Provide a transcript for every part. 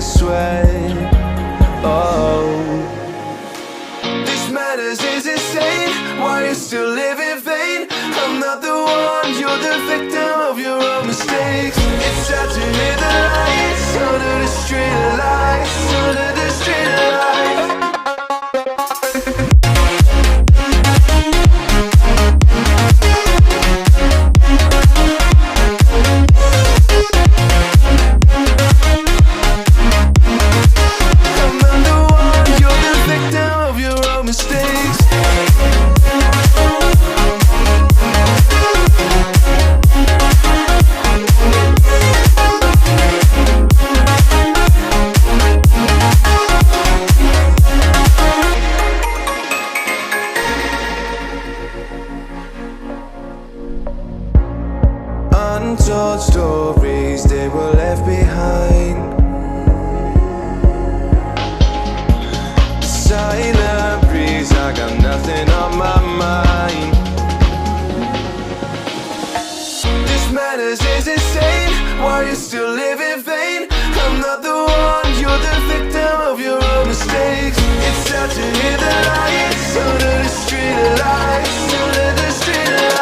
sweat. Oh, this madness is insane. Why you still live in vain? I'm not the one, you're the victim of your own mistakes. It's sad to hear the lights under the street lights, under the street lights. Untold stories, they were left behind. Silent breeze, I got nothing on my mind. This madness is insane. Why you still live in vain? I'm not the one, you're the victim of your own mistakes. It's sad to hear the lights under the street lights, under the street lights.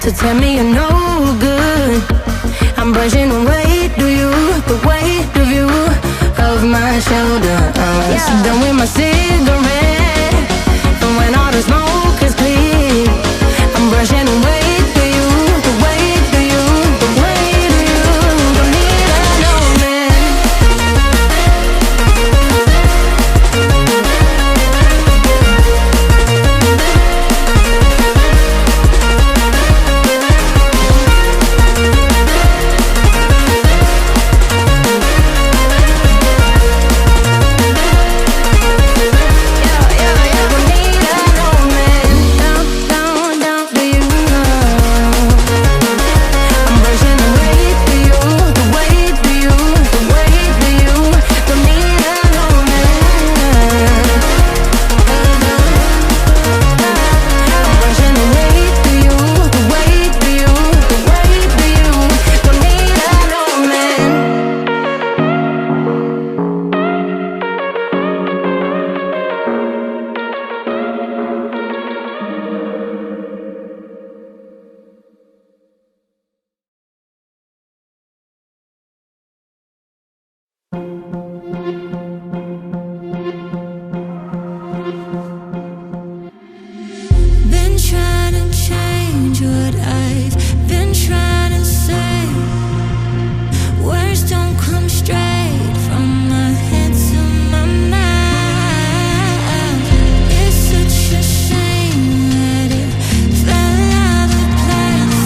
So tell me you're no good. I'm brushing away, do you? The weight of you, of my shoulders. Done with my cigarette, and when all the smoke is clear, I'm brushing away, do you? The weight, do you? The weight of you. Don't need a no man. Been trying to change what I've been trying to say. Words don't come straight from my head to my mouth. It's such a shame that it fell out of place.